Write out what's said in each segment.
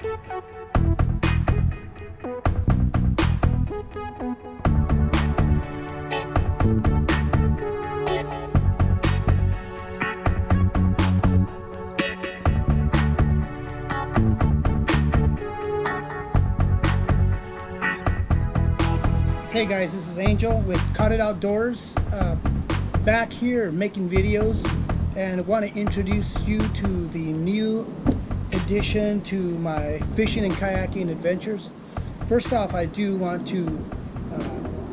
Hey guys, this is Angel with Caught It Outdoors, back here making videos, and I want to introduce you to the new addition to my fishing and kayaking adventures. First off, I do want to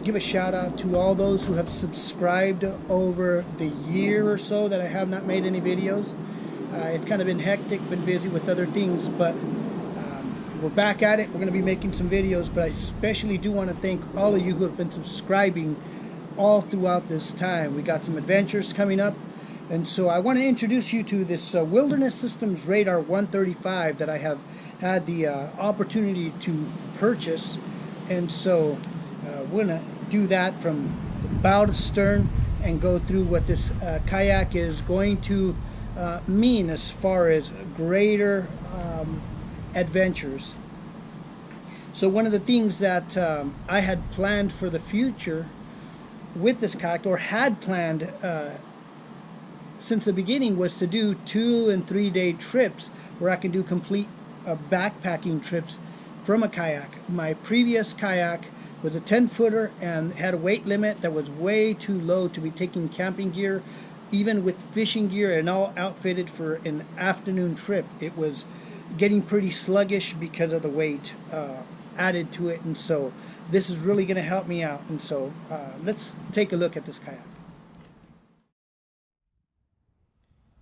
give a shout out to all those who have subscribed over the year or so that I have not made any videos. It's kind of been hectic, been busy with other things, but we're back at it. We're going to be making some videos, but I especially do want to thank all of you who have been subscribing all throughout this time. We got some adventures coming up, and so I want to introduce you to this Wilderness Systems Radar 135 that I have had the opportunity to purchase. And so we're going to do that from bow to stern and go through what this kayak is going to mean as far as greater adventures. So one of the things that I had planned for the future with this kayak, or had planned since the beginning, was to do 2 and 3 day trips where I can do complete backpacking trips from a kayak. My previous kayak was a 10-footer and had a weight limit that was way too low to be taking camping gear, even with fishing gear and all outfitted for an afternoon trip. It was getting pretty sluggish because of the weight added to it, and so this is really going to help me out. And so let's take a look at this kayak.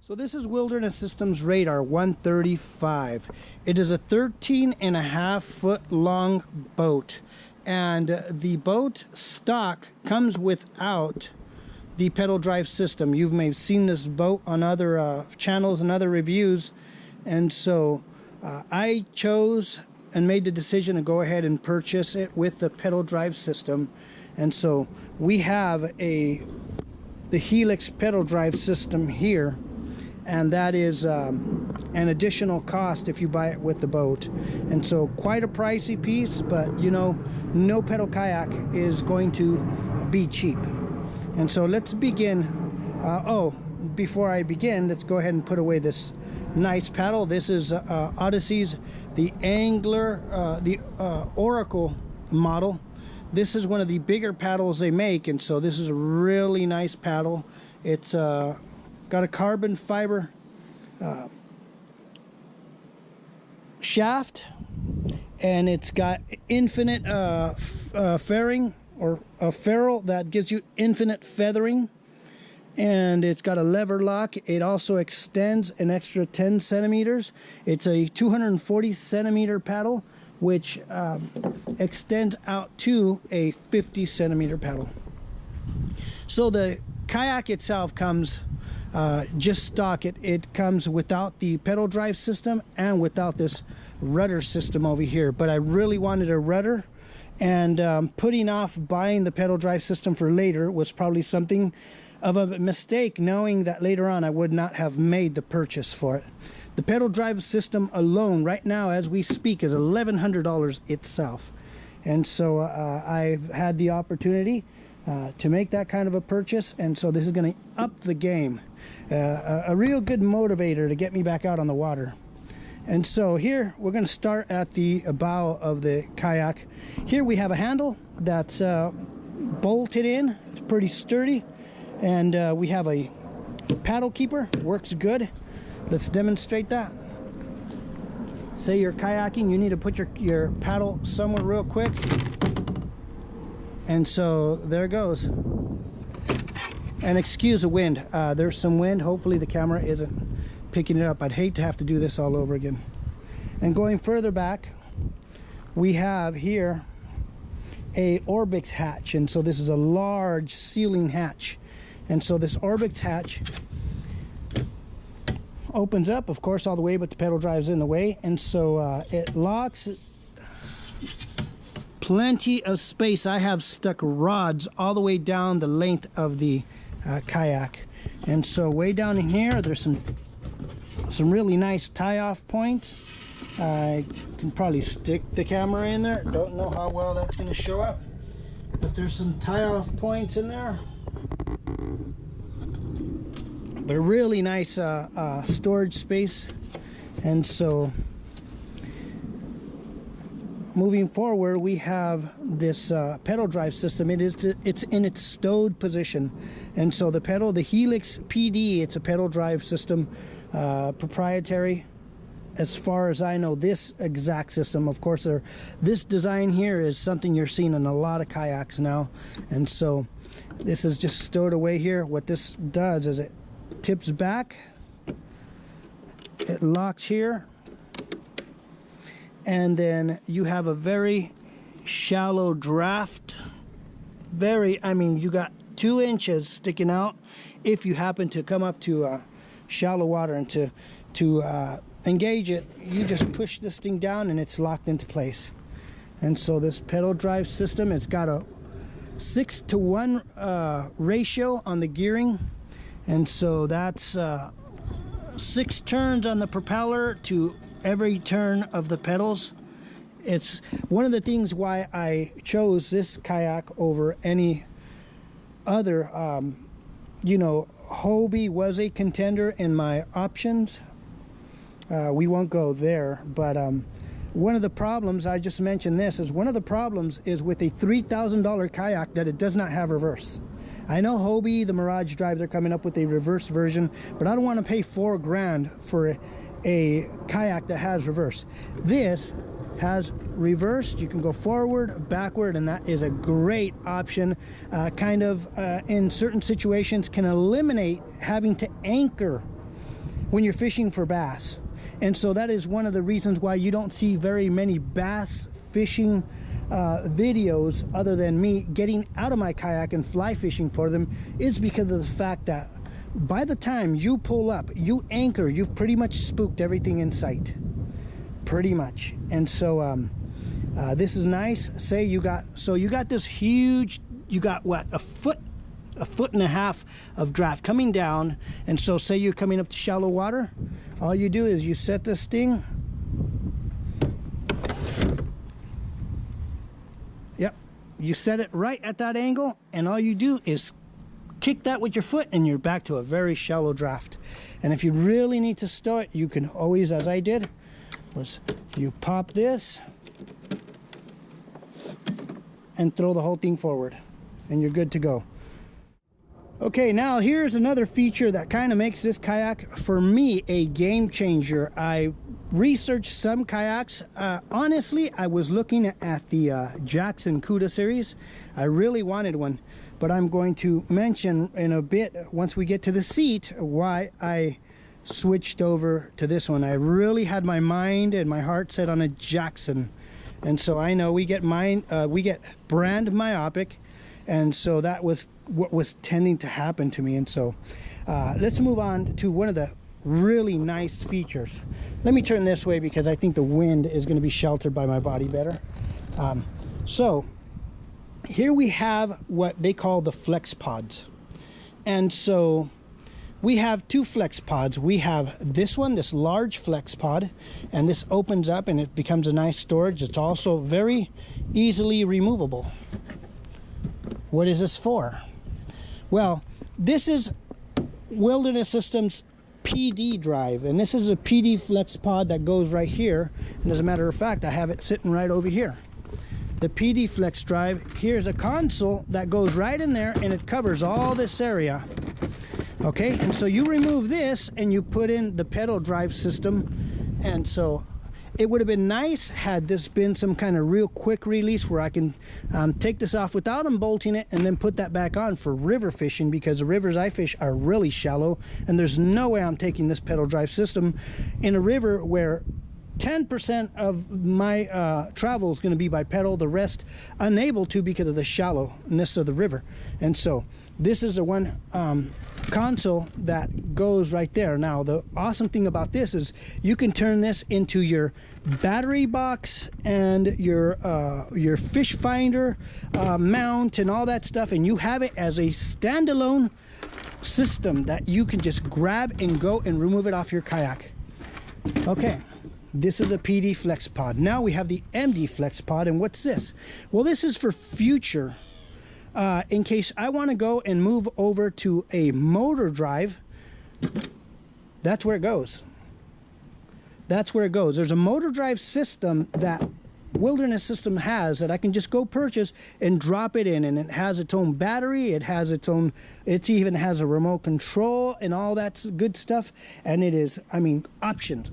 So this is Wilderness Systems Radar 135. It is a 13.5-foot long boat, and the boat stock comes without the pedal drive system. You may have seen this boat on other channels and other reviews, and so I chose and made the decision to go ahead and purchase it with the pedal drive system. And so we have the Helix pedal drive system here, and that is an additional cost if you buy it with the boat. And so quite a pricey piece, but you know, no pedal kayak is going to be cheap. And so let's begin. Before I begin, let's go ahead and put away this nice paddle. This is Odyssey's the Angler, the Oracle model. This is one of the bigger paddles they make, and so this is a really nice paddle. It's got a carbon fiber shaft, and it's got infinite fairing, or a ferrule that gives you infinite feathering. And it's got a lever lock. It also extends an extra 10 centimeters. It's a 240 centimeter paddle, which extends out to a 50 centimeter paddle. So the kayak itself comes just stock. It comes without the pedal drive system and without this rudder system over here. But I really wanted a rudder, and putting off buying the pedal drive system for later was probably something of a mistake, knowing that later on I would not have made the purchase for it. The pedal drive system alone right now as we speak is $1,100 itself, and so I've had the opportunity to make that kind of a purchase, and so this is going to up the game, a real good motivator to get me back out on the water. And so here we're going to start at the bow of the kayak. Here we have a handle that's bolted in. It's pretty sturdy. And we have a paddle keeper, works good. Let's demonstrate that. Say you're kayaking, you need to put your paddle somewhere real quick. And so there it goes. And excuse the wind. There's some wind. Hopefully the camera isn't picking it up. I'd hate to have to do this all over again. And going further back, we have here a Orbix hatch. And so this is a large ceiling hatch. And so this Orbix hatch opens up, of course, all the way, but the pedal drive's in the way. And so it locks. Plenty of space. I have stuck rods all the way down the length of the kayak. And so way down in here, there's some really nice tie-off points. I can probably stick the camera in there. Don't know how well that's going to show up, but there's some tie-off points in there. But a really nice storage space. And so moving forward, we have this pedal drive system. It's in its stowed position, and so the Helix PD, it's a pedal drive system, proprietary as far as I know. This exact system, of course, this design here is something you're seeing in a lot of kayaks now, and so this is just stowed away here. What this does is it tips back, it locks here, and then you have a very shallow draft. I mean, you got 2 inches sticking out if you happen to come up to shallow water, and to engage it, you just push this thing down and it's locked into place. And so this pedal drive system, it's got a 6-to-1 ratio on the gearing, and so that's 6 turns on the propeller to every turn of the pedals. It's one of the things why I chose this kayak over any other. You know, Hobie was a contender in my options. We won't go there, but one of the problems, I just mentioned this, is one of the problems is with a $3,000 kayak that it does not have reverse. I know Hobie, the Mirage Drive, they're coming up with a reverse version, but I don't want to pay $4 grand for a kayak that has reverse. This has reversed. You can go forward, backward, and that is a great option. In certain situations can eliminate having to anchor when you're fishing for bass. And so that is one of the reasons why you don't see very many bass fishing videos other than me getting out of my kayak and fly fishing for them. Is because of the fact that by the time you pull up, you anchor, you've pretty much spooked everything in sight, pretty much. And so this is nice. Say you got this huge, you got what, a foot and a half of draft coming down, and so say you're coming up to shallow water, all you do is you set this thing, yep, you set it right at that angle, and all you do is kick that with your foot and you're back to a very shallow draft. And if you really need to stow it, you can always, as I did, was you pop this and throw the whole thing forward and you're good to go. Okay, now here's another feature that kind of makes this kayak, for me, a game changer. I researched some kayaks. Honestly, I was looking at the Jackson Cuda series. I really wanted one, but I'm going to mention in a bit, once we get to the seat, why I switched over to this one. I really had my mind and my heart set on a Jackson, and so I know we get brand myopic, and so that was what was tending to happen to me. And so let's move on to one of the really nice features. Let me turn this way because I think the wind is going to be sheltered by my body better. So here we have what they call the flex pods, and so we have 2 flex pods. We have this one, this large flex pod, and this opens up and it becomes a nice storage. It's also very easily removable. What is this for? Well, this is Wilderness Systems PD drive, and this is a PD flex pod that goes right here. And as a matter of fact, I have it sitting right over here. The PD flex drive, here's a console that goes right in there and it covers all this area. Okay, and so you remove this and you put in the pedal drive system. And so it would have been nice had this been some kind of real quick release where I can take this off without unbolting it and then put that back on for river fishing, because the rivers I fish are really shallow and there's no way I'm taking this pedal drive system in a river where 10% of my travel is going to be by pedal, the rest unable to because of the shallowness of the river. And so this is the one console that goes right there. Now the awesome thing about this is you can turn this into your battery box and your fish finder mount and all that stuff, and you have it as a standalone system that you can just grab and go and remove it off your kayak. Okay, This is a PD Flex Pod. Now we have the MD Flex Pod, and what's this? Well, this is for future, in case I want to go and move over to a motor drive. That's where it goes. That's where it goes. There's a motor drive system that Wilderness System has that I can just go purchase and drop it in, and it has its own battery, it has its own, it even has a remote control and all that good stuff. And it is, I mean, options.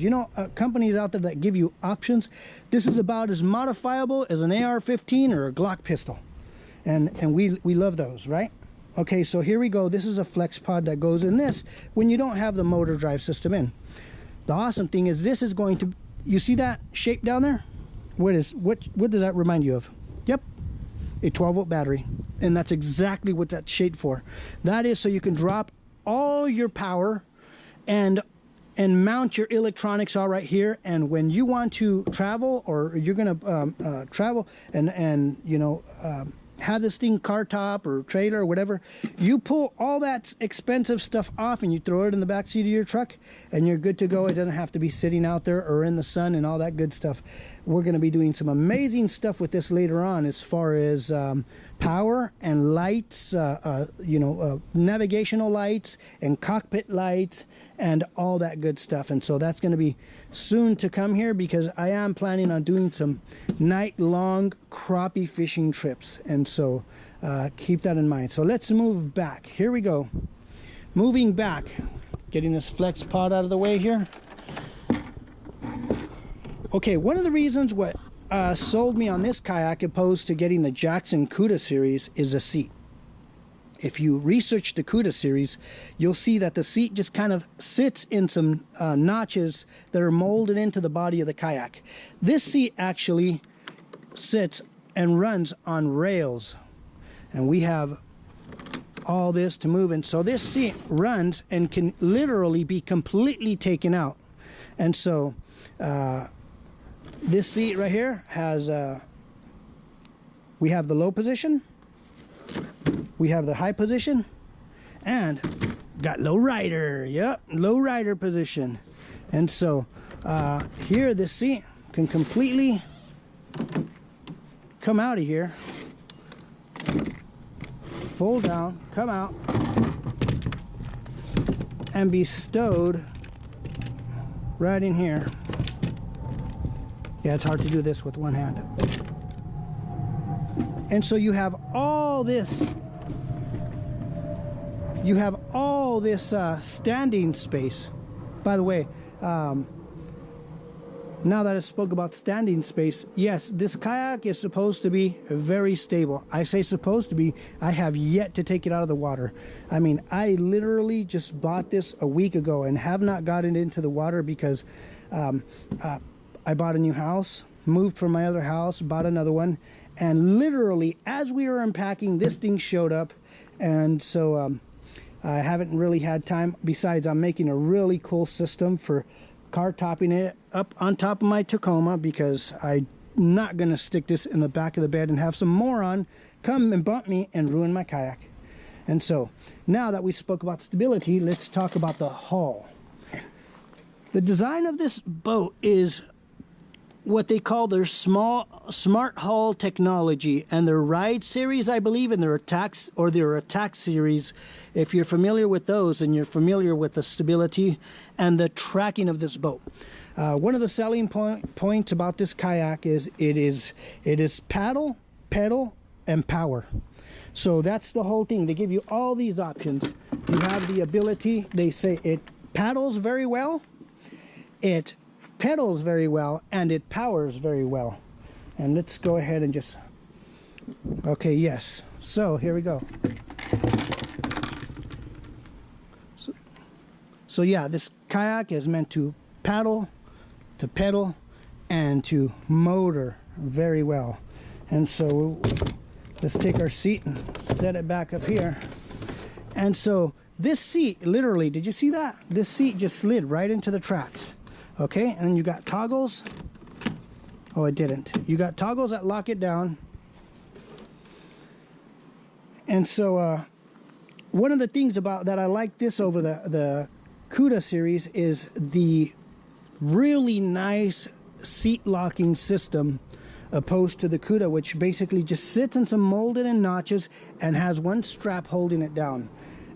You know, companies out there that give you options. This is about as modifiable as an AR-15 or a Glock pistol, and we love those, right? Okay, so here we go. This is a Flex Pod that goes in this when you don't have the motor drive system in. The awesome thing is this is going to, you see that shape down there? What does that remind you of? Yep, a 12-volt battery. And that's exactly what that's shaped for. That is so you can drop all your power and mount your electronics all right here. And when you want to travel, or you're gonna travel and you know, have this thing car top or trailer or whatever, you pull all that expensive stuff off and you throw it in the back seat of your truck and you're good to go. It doesn't have to be sitting out there or in the sun and all that good stuff. We're going to be doing some amazing stuff with this later on, as far as power and lights, you know, navigational lights and cockpit lights and all that good stuff. And so that's going to be soon to come here, because I am planning on doing some night-long crappie fishing trips. And so keep that in mind. So let's move back. Here we go. Moving back, getting this Flex Pod out of the way here. Okay, one of the reasons what sold me on this kayak opposed to getting the Jackson Cuda series is the seat. If you research the Cuda series, you'll see that the seat just kind of sits in some notches that are molded into the body of the kayak. This seat actually sits and runs on rails, and we have all this to move in. So this seat runs and can literally be completely taken out. And so this seat right here has, we have the low position, we have the high position, and got low rider. Yep, low rider position. And so here this seat can completely come out of here, fold down, come out, and be stowed right in here. Yeah, it's hard to do this with one hand. And so you have all this, standing space. By the way, now that I spoke about standing space, yes, this kayak is supposed to be very stable. I say supposed to be. I have yet to take it out of the water. I mean, I literally just bought this a week ago and have not gotten it into the water because I bought a new house, moved from my other house, bought another one, and literally as we were unpacking, this thing showed up. And so I haven't really had time. Besides, I'm making a really cool system for car topping it up on top of my Tacoma, because I'm not going to stick this in the back of the bed and have some moron come and bump me and ruin my kayak. And so now that we spoke about stability, let's talk about the hull. The design of this boat is what they call their smart hull technology, and their ride series, I believe, and their attack series. If you're familiar with those, and you're familiar with the stability and the tracking of this boat, one of the selling points about this kayak is it is paddle, pedal, and power. So that's the whole thing. They give you all these options. You have the ability. They say it paddles very well, it pedals very well, and it powers very well. And let's go ahead and just, okay, yes, so here we go. So yeah, this kayak is meant to paddle, to pedal, and to motor very well. And so let's take our seat and set it back up here. And so this seat, literally, did you see that? This seat just slid right into the tracks. Okay, and you got toggles. Oh, it didn't. You got toggles that lock it down. And so one of the things about that I like this over the Cuda series is the really nice seat locking system, opposed to the Cuda, which basically just sits in some molded in notches and has one strap holding it down.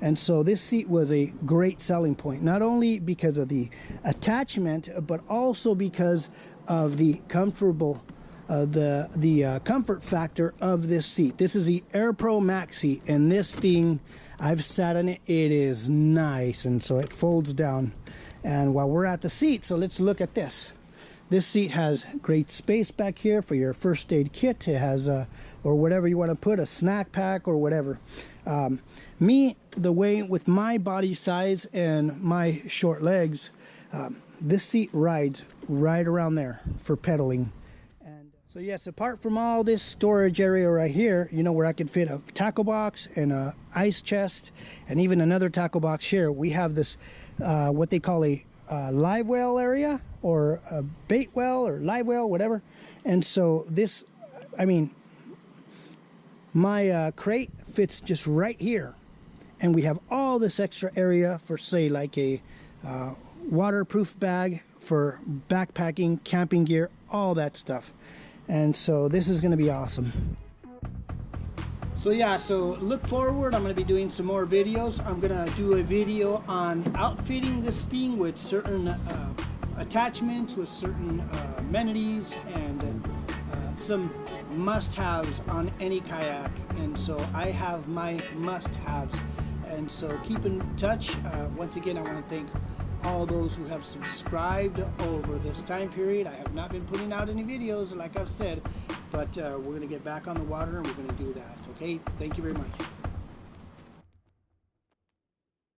And so this seat was a great selling point, not only because of the attachment, but also because of the comfortable, the comfort factor of this seat. This is the Air Pro Max seat, and this thing, I've sat in it, it is nice, and so it folds down. And while we're at the seat, so let's look at this. This seat has great space back here for your first aid kit. It has, or whatever you want to put, a snack pack or whatever. Me, the way with my body size and my short legs, this seat rides right around there for pedaling. And so yes, apart from all this storage area right here, you know, where I could fit a tackle box and a ice chest and even another tackle box here, we have this what they call a live well area, or a bait well, or live well, whatever. And so this, I mean, my crate fits just right here, and we have all this extra area for, say, like a waterproof bag for backpacking, camping gear, all that stuff. And so this is going to be awesome. So yeah, so look forward, I'm going to be doing some more videos. I'm going to do a video on outfitting this thing with certain attachments, with certain amenities, and some must-haves on any kayak. And so I have my must-haves, and so keep in touch. Once again, I want to thank all those who have subscribed over this time period. I have not been putting out any videos, like I've said, but we're going to get back on the water, and we're going to do that. Okay, thank you very much.